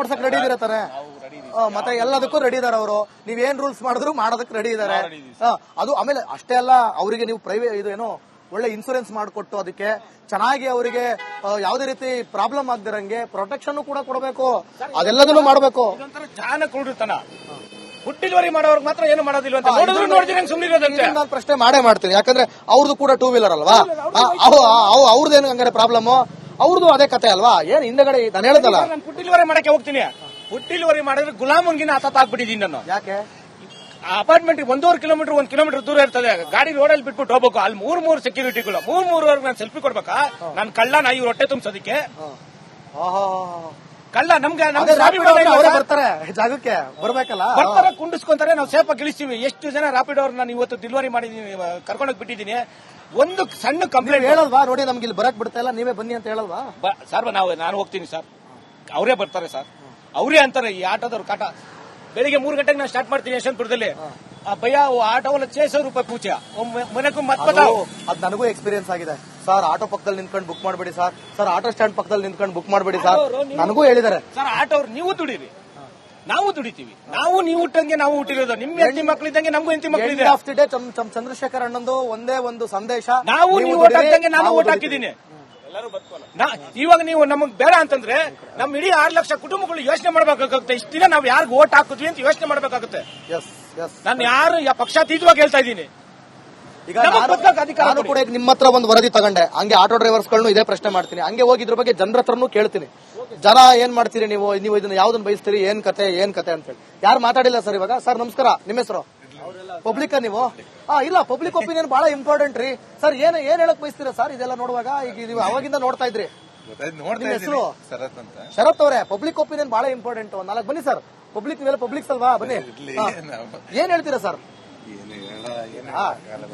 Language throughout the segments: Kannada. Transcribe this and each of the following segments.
ಓಡ್ಸಕ್ ರೆಡಿ ಇದೀರ ತಾನೆ? ಮತ್ತೆ ಎಲ್ಲದಕ್ಕೂ ರೆಡಿ ಇದಾರೆ ಅವರು. ನೀವೇನ್ ರೂಲ್ಸ್ ಮಾಡಿದ್ರು ಮಾಡೋದಕ್ಕೆ ರೆಡಿ ಇದಾರೆ. ಅದು ಆಮೇಲೆ ಅಷ್ಟೇ ಅಲ್ಲ, ಅವರಿಗೆ ನೀವು ಪ್ರೈವೇಟ್ ಇದು ಏನೋ ಒಳ್ಳೆ ಇನ್ಸೂರೆನ್ಸ್ ಮಾಡಿಕೊಟ್ಟು ಅದಕ್ಕೆ ಚೆನ್ನಾಗಿ ಅವರಿಗೆ ಯಾವುದೇ ರೀತಿ ಪ್ರಾಬ್ಲಮ್ ಆಗದಿರಂಗೆ ಪ್ರೊಟೆಕ್ಷನ್ ಕೂಡ ಕೊಡಬೇಕು. ಅದೆಲ್ಲದನ್ನು ಮಾಡಬೇಕು. ಜಾನ ಕುರುಡುತನ ಫುಡ್ ಡೆಲಿವರಿ ಮಾಡೋರ್ಗೆ ಮಾತ್ರ ಏನು ಮಾಡೋದಿಲ್ಲ ಅಂತ ನಾನು ಪ್ರಶ್ನೆ ಮಾಡೇ ಮಾಡ್ತೀನಿ. ಯಾಕಂದ್ರೆ ಅವ್ರದ್ದು ಕೂಡ ಟೂ ವೀಲರ್ ಅಲ್ವಾ, ಅವ್ರದ್ದೇನು ಹಂಗಾರೆ ಪ್ರಾಬ್ಲಮ್, ಅವ್ರದ್ದು ಅದೇ ಕತೆ ಅಲ್ವಾ. ಏನ್ ಹಿಂದಗಡೆ ನಾನು ಹೇಳದಲ್ಲ, ನಾನು ಫುಡ್ ಡೆಲಿವರಿ ಮಾಡಕ್ಕೆ ಹೋಗ್ತೀನಿ. ಫುಡ್ ಡೆಲಿವರಿ ಮಾಡಿದ್ರೆ ಗುಲಾಮನ್ಗಿನ ಹತ್ತಾಕ್ಬಿಟ್ಟಿದ್ದೀನಿ ನಾನು. ಯಾಕೆ? ಅಪಾರ್ಟ್ಮೆಂಟ್ 1.5 ಕಿಲೋಮೀಟರ್ 1 ಕಿಲೋಮೀಟರ್ ದೂರ ಇರ್ತದೆ. ಗಾಡಿ ರೋಡಲ್ಲಿ ಬಿಟ್ಬಿಟ್ಟು ಹೋಗ್ಬೇಕು. ಅಲ್ಲಿ ಮೂರ್ ಸೆಕ್ಯೂರಿಟಿಗಳು ಮೂರ್ವರೆಗೆ ನಾನು ಸೆಲ್ಫಿ ಕೊಡ್ಬೇಕಾ? ನಾನು ಕಳ್ಳ ನಾ ಇವ್ರ ಹೊಟ್ಟೆ ತುಂಬಿಸೋದಕ್ಕೆ ಕಳ್ಳ ನಮ್ಗೆ ಬರ್ತಾರೆ ಜಾಗಕ್ಕೆ ಬರ್ಬೇಕಲ್ಲ, ಬರ್ತಾರೆ, ಕುಂಡಿಸ್ಕೊಂತಾರೆ, ನಾವು ಸೇಫ್ ಆಗಿ ಇಳಿಸ್ತೀವಿ. ಎಷ್ಟು ಜನ ರ್ಯಾಪಿಡ್ ಅವ್ರು ನಾನು ಇವತ್ತು ಡೆಲಿವರಿ ಮಾಡಿದೀನಿ, ಕರ್ಕೊಂಡೋಗಿ ಬಿಟ್ಟಿದ್ದೀನಿ. ಒಂದು ಸಣ್ಣ ಕಂಪ್ಲೇಂಟ್ ಹೇಳಲ್ವಾ? ನೋಡಿ ನಮ್ಗೆ ಇಲ್ಲಿ ಬರಕ್ ಬಿಡ್ತಾ ಇಲ್ಲ, ನೀವೇ ಬನ್ನಿ ಅಂತ ಹೇಳಲ್ವಾ? ಸರ್ ನಾನು ಹೋಗ್ತೀನಿ ಸರ್, ಅವರೇ ಬರ್ತಾರೆ ಸರ್, ಅವರೇ ಅಂತಾರೆ ಈ ಆಟೋದವ್ರು ಕಾಟ. ಬೆಳಿಗ್ಗೆ 3 ಗಂಟೆಗೆ ನಾನು ಸ್ಟಾರ್ಟ್ ಮಾಡ್ತೀನಿ ಯಶವಂತಪುರದಲ್ಲಿ. ಭಯ ಆಟೋವನ್ನ 600 ರೂಪಾಯಿ ಪೂಜೆ ಮನೆಗೂ ಅದು ನನಗೂ ಎಕ್ಸ್ಪೀರಿಯನ್ಸ್ ಆಗಿದೆ ಸರ್. ಆಟೋ ಪಕ್ಕದಲ್ಲಿ ನಿಂತ್ಕೊಂಡು ಬುಕ್ ಮಾಡಬೇಡಿ ಸರ್, ಸರ್ ಆಟೋ ಸ್ಟ್ಯಾಂಡ್ ಪಕ್ಕದಲ್ಲಿ ನಿಂತ್ಕೊಂಡು ಬುಕ್ ಮಾಡಬೇಡಿ ಸರ್, ನನಗೂ ಹೇಳಿದ್ದಾರೆ ಸರ್. ಆಟೋ ಅವ್ರು ನೀವು ದುಡೀರಿ, ನಾವು ದುಡಿತೀವಿ, ನೀವು ಹುಟ್ಟಂಗೆ ನಾವು ಹುಟ್ಟಿರೋದು. ನಿಮ್ ಹೆಂಡತಿ ಮಕ್ಕಳಿದ್ದಂಗೆ ನಮಗೂ ಹೆಂಡತಿ ಮಕ್ಕಳಿದೆ. ಆಫ್ ದಿ ಡೇ ಚಂದ್ರಶೇಖರ್ ಅಣ್ಣಂದು ಒಂದೇ ಒಂದು ಸಂದೇಶ, ನಾವು ನೀವು ಓಟ್ ಹಾಕ್ದಂಗೆ ನಾನು ಓಟ್ ಹಾಕಿದ್ದೀನಿ. ಇವಾಗ ನೀವು ನಮಗ್ ಬೇಡ ಅಂತಂದ್ರೆ ನಮ್ ಇಡೀ 6 ಲಕ್ಷ ಕುಟುಂಬಗಳು ಯೋಚನೆ ಮಾಡಬೇಕಾಗುತ್ತೆ. ಇಷ್ಟ ದಿನ ನಾವು ಯಾರಿಗೂ ಓಟ್ ಹಾಕಿದ್ವಿ ಅಂತ ಯೋಚನೆ ಮಾಡಬೇಕಾಗುತ್ತೆ. ನಾನು ಯಾರು ಪಕ್ಷಾತೀತವಾಗಿ ಹೇಳ್ತಾ ಇದ್ದೀನಿ. ಈಗ ನಾನು ಕೂಡ ನಿಮ್ಮ ಹತ್ರ ಒಂದು ವರದಿ ತಗೊಂಡೆ, ಹಂಗೆ ಆಟೋ ಡ್ರೈವರ್ಸ್ಗಳನ್ನು ಇದೇ ಪ್ರಶ್ನೆ ಮಾಡ್ತೀನಿ. ಹಂಗೆ ಹೋಗಿ ಇದ್ರ ಬಗ್ಗೆ ಜನರ ಹತ್ರನೂ ಕೇಳ್ತೀನಿ. ಜನ ಏನ್ ಮಾಡ್ತೀರಿ ನೀವು ಇದನ್ನ ಯಾವ್ದನ್ನ ಬಯಸ್ತೀರಿ, ಏನ್ ಕತೆ ಅಂತ ಹೇಳಿ. ಯಾರು ಮಾತಾಡಿಲ್ಲ ಸರ್ ಇವಾಗ. ಸರ್ ನಮಸ್ಕಾರ, ನಿಮ್ಮ ಹೆಸರು? ಪಬ್ಲಿಕ್ ನೀವು? ಇಲ್ಲ, ಪಬ್ಲಿಕ್ ಒಪಿನಿಯನ್ ಬಹಳ ಇಂಪಾರ್ಟೆಂಟ್ ರೀ ಸರ್. ಏನ್ ಹೇಳಕ್ ಬಯಸ್ತೀರಾ ಸರ್ ಇದೆಲ್ಲ ನೋಡುವಾಗ? ಈಗ ನೀವು ಅವಾಗಿಂದ ನೋಡ್ತಾ ಇದ್ರಿ. ಹೆಸರು ಶರತ್ ಅವರೇ. ಪಬ್ಲಿಕ್ ಒಪಿನಿಯನ್ ಬಹಳ ಇಂಪಾರ್ಟೆಂಟ್. 4 ಬನ್ನಿ ಸರ್. ಪಬ್ಲಿಕ್ಸ್ ಅಲ್ವಾ, ಬನ್ನಿ. ಏನ್ ಹೇಳ್ತೀರಾ ಸರ್?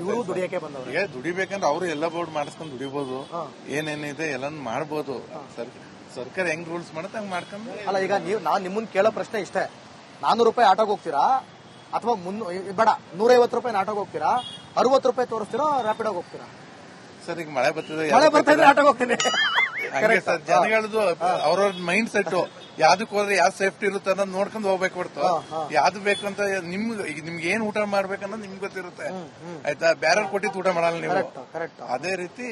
ಇವರು ದುಡಿಯಕ್ಕೆ ಬಂದವ್ರು, ದುಡಿಬೇಕಂದ್ರೆ ಅವರು ಎಲ್ಲ ಬೋರ್ಡ್ ಮಾಡಿಸ್ಕೊಂಡು ದುಡಿಬಹುದು. ಏನೇನಿದೆ ಎಲ್ಲ ಮಾಡಬಹುದು. ಸರ್ಕಾರ ಹೆಂಗ್ ರೂಲ್ಸ್ ಮಾಡುತ್ತೆ ಹಂಗ್ ಮಾಡ್ಕೊಂಡು. ಅಲ್ಲ, ಈಗ ನಾನ್ ನಿಮ್ಮನ್ನ ಕೇಳೋ ಪ್ರಶ್ನೆ ಇಷ್ಟೇ. 400 ರೂಪಾಯಿ ಆಟೋಗೆ ಹೋಗ್ತೀರಾ ಅಥವಾ ಬೇಡ 150 ರೂಪಾಯಿ ಆಟೋಗೆ ಹೋಗ್ತೀರಾ? 60 ರೂಪಾಯಿ ತೋರಿಸ್ತೀರಾ? ರ್ಯಾಪಿಡ್ ಆಗಿ ಹೋಗ್ತೀರಾ? ಸರ್ ಈಗ ಮಳೆ ಬರ್ತಿದ್ರೆ ಆಟೋಗೆ ಹೋಗ್ತೀನಿ. ಜನಗಳದು ಅವ್ರವ್ರ ಮೈಂಡ್ ಸೆಟ್ ಯಾವ್ದಕ್ ಹೋದ್ರೆ ಯಾವ್ದು ಸೇಫ್ಟಿ ಇರುತ್ತೆ ಅನ್ನೋದು ನೋಡ್ಕೊಂಡು ಹೋಗ್ಬೇಕು ಹೊರತು ಯಾವ್ದು ಬೇಕು ಅಂತ ನಿಮ್ಗೆ ಏನ್ ಊಟ ಮಾಡ್ಬೇಕನ್ನೋದು ನಿಮ್ಗೆ ಗೊತ್ತಿರುತ್ತೆ. ಆಯ್ತಾ? ಬೇರೆ ಕೊಟ್ಟಿದ್ದು ಊಟ ಮಾಡಲ್ಲ ನೀವು. ಅದೇ ರೀತಿ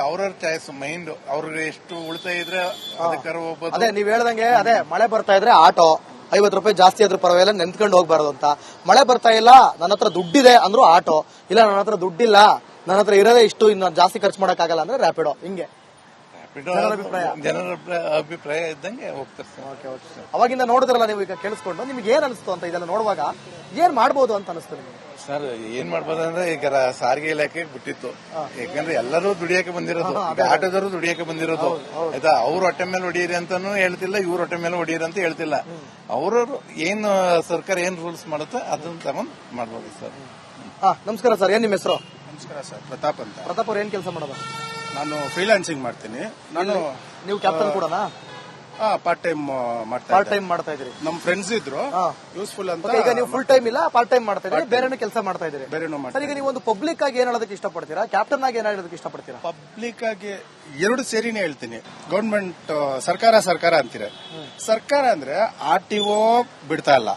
ಅವ್ರವ್ರ ಚಾಯ್ಸ್ ಮೈಂಡ್, ಅವ್ರಿಗೆ ಎಷ್ಟು ಉಳಿತಾಯ ಇದ್ರೆ ಅದಕ್ಕಾರ ಹೋಗ್ಬೋದು. ಅದೇ ನೀವ್ ಹೇಳ್ದಂಗೆ, ಅದೇ ಮಳೆ ಬರ್ತಾ ಇದ್ರೆ ಆಟೋ 50 ರೂಪಾಯಿ ಜಾಸ್ತಿ ಆದ್ರೂ ಪರವಾಗಿಲ್ಲ, ನೆನ್ತ್ಕೊಂಡು ಹೋಗ್ಬಾರ್ದು ಅಂತ. ಮಳೆ ಬರ್ತಾ ಇಲ್ಲ, ನನ್ನ ಹತ್ರ ದುಡ್ಡಿದೆ ಅಂದ್ರೂ ಆಟೋ, ಇಲ್ಲ ನನ್ನ ಹತ್ರ ದುಡ್ಡಿಲ್ಲ, ನನ್ನ ಹತ್ರ ಇರೋದೇ ಇಷ್ಟು, ಇನ್ನು ಜಾಸ್ತಿ ಖರ್ಚು ಮಾಡಕ್ಕಾಗಲ್ಲ ಅಂದ್ರೆ ರ್ಯಾಪಿಡೋ. ಹಿಂಗೆ ಜನರ ಅಭಿಪ್ರಾಯ ಇದ್ದಂಗೆ ಹೋಗ್ತಾರೆ. ಅವಾಗಿಂದ ನೋಡಿದ್ರಲ್ಲ ನೀವು, ಈಗ ಕೇಳಿಸ್ಕೊಂಡು ನಿಮ್ಗೆ ಏನ್ ಅನಿಸ್ತು ಅಂತ ಇದೆಲ್ಲ ನೋಡುವಾಗ? ಏನ್ ಮಾಡ್ಬೋದು ಅಂತ ಅನಿಸ್ತು ನಿಮ್ಗೆ? ಸರ್ ಏನ್ ಮಾಡ್ಬೋದು ಅಂದ್ರೆ ಈಗ ಸಾರಿಗೆ ಇಲಾಖೆ ಬಿಟ್ಟಿತ್ತು. ಯಾಕಂದ್ರೆ ಎಲ್ಲರೂ ದುಡಿಯಕ್ಕೆ ಬಂದಿರೋದು, ಆಟೋದವರು ದುಡಿಯಕ್ಕೆ ಬಂದಿರೋದು. ಆಯ್ತಾ? ಅವ್ರ ಹೊಟ್ಟೆ ಮೇಲೆ ಹೊಡಿಯಿರಿ ಅಂತಾನು ಹೇಳ್ತಿಲ್ಲ, ಇವ್ರ ಹೊಟ್ಟೆ ಮೇಲೆ ಹೊಡಿಯಿರಿ ಅಂತ ಹೇಳ್ತಿಲ್ಲ. ಅವ್ರವ್ರು ಏನ್ ಸರ್ಕಾರ ಏನ್ ರೂಲ್ಸ್ ಮಾಡುತ್ತೆ ಅದನ್ನ ತಗೊಂಡ್ ಮಾಡ್ಬೋದು ಸರ್. ನಮಸ್ಕಾರ ಸರ್, ಏನ್ ನಿಮ್ಮ ಹೆಸರು? ನಮಸ್ಕಾರ ಸರ್, ಪ್ರತಾಪ್ ಅಂತ. ಪ್ರತಾಪ್ ಅವ್ರು ಏನ್ ಕೆಲಸ ಮಾಡೋದು? ನಾನು ಫ್ರೀಲಾನ್ಸಿಂಗ್ ಮಾಡ್ತೀನಿ. ನೀವು ಕ್ಯಾಪ್ಟನ್ ಕೂಡ ಪಾರ್ಟ್ ಟೈಮ್ ಮಾಡ್ತಾ ಇದ್ರಿ? ನಮ್ಮ ಫ್ರೆಂಡ್ಸ್ ಇದ್ರು ಯೂಸ್ಫುಲ್ ಅಂತ. ಈಗ ನೀವು ಫುಲ್ ಟೈಮ್ ಇಲ್ಲ, ಪಾರ್ಟ್ ಟೈಮ್ ಮಾಡ್ತಾ ಇದ್ರಿ, ಬೇರೆ ಕೆಲಸ ಮಾಡ್ತಾ ಇದ್ರಿ. ಸರ್, ಈಗ ನೀವು ಒಂದು ಪಬ್ಲಿಕ್ ಆಗಿ ಏನ್ ಹೇಳೋದಕ್ಕೆ ಇಷ್ಟಪಡ್ತೀರಾ, ಕ್ಯಾಪ್ಟನ್ ಆಗಿ ಏನ್ ಹೇಳೋದಕ್ಕೆ ಇಷ್ಟಪಡ್ತೀರಾ? ಪಬ್ಲಿಕ್ ಆಗಿ ಎರಡು ಸೇರಿನೇ ಹೇಳ್ತೀನಿ. ಗವರ್ಮೆಂಟ್ ಸರ್ಕಾರ ಅಂತೀರ. ಸರ್ಕಾರ ಅಂದ್ರೆ RTO ಬಿಡ್ತಾ ಇಲ್ಲ,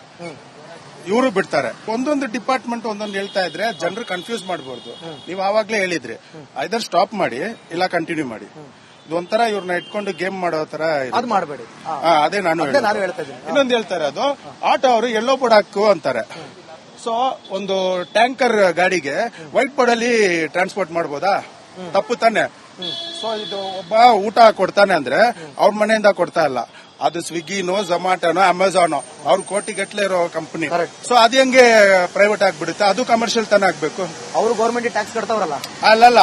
ಇವರು ಬಿಡ್ತಾರೆ. ಒಂದೊಂದು ಡಿಪಾರ್ಟ್ಮೆಂಟ್ ಒಂದೊಂದು ಹೇಳ್ತಾ ಇದ್ರೆ ಜನರು ಕನ್ಫ್ಯೂಸ್ ಮಾಡಬಾರ್ದು. ನೀವು ಆವಾಗ್ಲೇ ಹೇಳಿದ್ರಿ, ಐದರ್ ಸ್ಟಾಪ್ ಮಾಡಿ ಇಲ್ಲ ಕಂಟಿನ್ಯೂ ಮಾಡಿ. ಇದೊಂಥರ ಇವ್ರನ್ನ ಇಟ್ಕೊಂಡು ಗೇಮ್ ಮಾಡೋ ತರ ಅದು ಮಾಡಬೇಡಿ. ಅದೇ ನಾನು ಹೇಳ್ತಾ ಇದ್ದೀನಿ. ಇನ್ನೊಂದು ಹೇಳ್ತಾರೆ, ಅದು ಆಟೋ ಅವರು ಯೆಲ್ಲೋ ಬೋರ್ಡ್ ಹಾಕು ಅಂತಾರೆ. ಸೊ ಒಂದು ಟ್ಯಾಂಕರ್ ಗಾಡಿಗೆ ವೈಟ್ ಬೋರ್ಡ್ ಅಲ್ಲಿ ಟ್ರಾನ್ಸ್ಪೋರ್ಟ್ ಮಾಡಬಹುದಾ? ತಪ್ಪು ತಾನೆ. ಸೊ ಇದು ಒಬ್ಬ ಊಟ ಕೊಡ್ತಾನೆ ಅಂದ್ರೆ ಅವ್ರ ಮನೆಯಿಂದ ಕೊಡ್ತಾ ಇಲ್ಲ, ಅದು ಸ್ವಿಗ್ಗಿನೋ ಝೊಮ್ಯಾಟೋನೋ ಅಮೆಝಾನೋ, ಅವ್ರ ಕೋಟಿಗಟ್ಟಲೆ ಇರೋ ಕಂಪನಿ. ಸೊ ಅದು ಹೆಂಗೆ ಪ್ರೈವೇಟ್ ಆಗ್ಬಿಡುತ್ತೆ? ಅದು ಕಮರ್ಷಿಯಲ್ ತಾನೇ ಆಗ್ಬೇಕು. ಅವರು ಗೌರ್ಮೆಂಟ್ ಟ್ಯಾಕ್ಸ್ ಕಟ್ತಾವ್ರಲ್ಲ. ಅಲ್ಲಲ್ಲ,